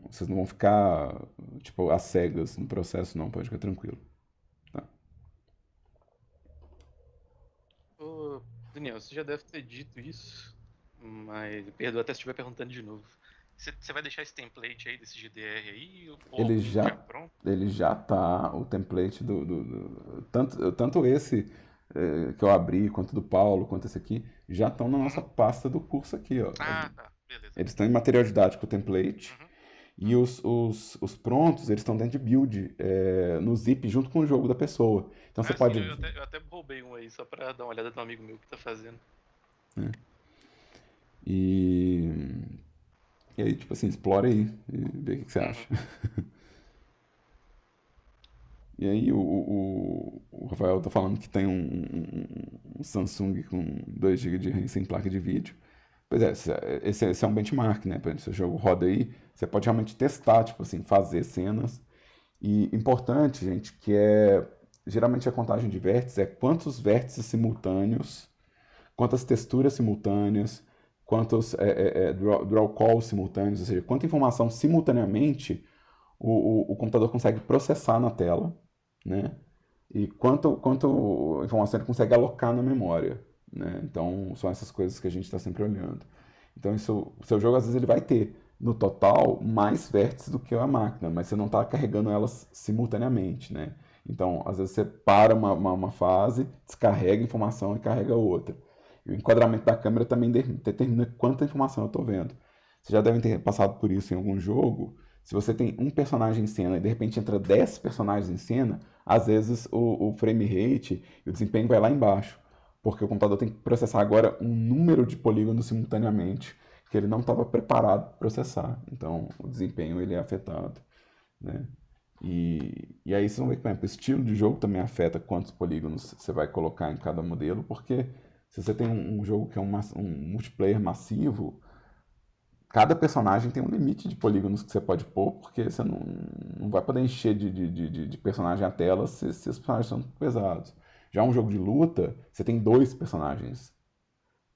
A: vocês não vão ficar tipo às cegas no processo, não, pode ficar tranquilo, tá?
C: Ô, Daniel, você já deve ter dito isso, mas perdoa até se estiver perguntando de novo. Você vai deixar esse template aí desse GDR aí, ou
A: ele
C: algum já
A: já
C: pronto?
A: ele já tá o template tanto esse que eu abri quanto do Paulo quanto esse aqui já estão na nossa
C: Uhum.
A: pasta do curso aqui, ó.
C: Ah, tá, beleza.
A: Eles estão em material didático o template
C: Uhum.
A: e os prontos eles estão dentro de build no zip junto com o jogo da pessoa. Então você
C: Ah, sim,
A: pode,
C: eu até roubei um aí só pra dar uma olhada no amigo meu que tá fazendo.
A: né? E, e aí tipo assim explora aí e vê o que você acha.
C: Uhum.
A: E aí o Rafael tá falando que tem um Samsung com 2 GB de RAM sem placa de vídeo. Pois é, esse é um benchmark, né? Por exemplo, se o jogo roda aí, você pode realmente testar, tipo assim, fazer cenas. E importante, gente, que geralmente a contagem de vértices é quantos vértices simultâneos, quantas texturas simultâneas, quantos draw calls simultâneos, ou seja, quanta informação simultaneamente o computador consegue processar na tela, né? E quanto informação ele consegue alocar na memória, né? Então, são essas coisas que a gente está sempre olhando. Então, o seu jogo, às vezes, ele vai ter, no total, mais vértices do que a máquina, mas você não está carregando elas simultaneamente, né? Então, às vezes, você para uma fase, descarrega informação e carrega outra. E o enquadramento da câmera também determina quanta informação eu estou vendo. Vocês já devem ter passado por isso em algum jogo. Se você tem um personagem em cena e de repente entra 10 personagens em cena, às vezes o frame rate e o desempenho vai lá embaixo, porque o computador tem que processar agora um número de polígonos simultaneamente que ele não estava preparado para processar. Então o desempenho ele é afetado, né? E aí vocês vão ver que, por exemplo, o estilo de jogo também afeta quantos polígonos você vai colocar em cada modelo, porque se você tem um jogo que é um multiplayer massivo, cada personagem tem um limite de polígonos que você pode pôr, porque você não vai poder encher de personagem a tela se os personagens são pesados. Já um jogo de luta, você tem 2 personagens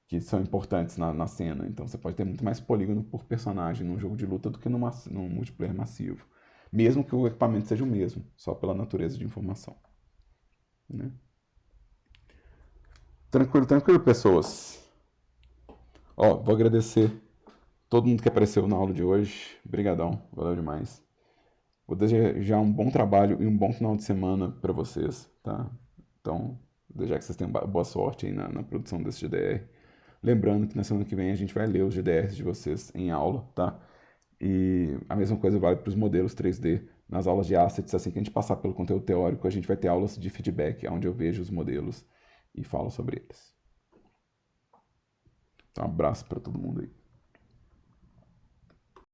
A: que são importantes na cena, então você pode ter muito mais polígono por personagem num jogo de luta do que num multiplayer massivo. Mesmo que o equipamento seja o mesmo, só pela natureza de informação. Né? Tranquilo, tranquilo, pessoas. Ó, vou agradecer todo mundo que apareceu na aula de hoje. Obrigadão, valeu demais. Vou desejar um bom trabalho e um bom final de semana para vocês, tá? Então, desejar que vocês tenham boa sorte aí na produção desse GDR. Lembrando que na semana que vem a gente vai ler os GDRs de vocês em aula, tá? E a mesma coisa vale para os modelos 3D nas aulas de assets. Assim que a gente passar pelo conteúdo teórico, a gente vai ter aulas de feedback, onde eu vejo os modelos e falo sobre eles. Então, um abraço para todo mundo aí.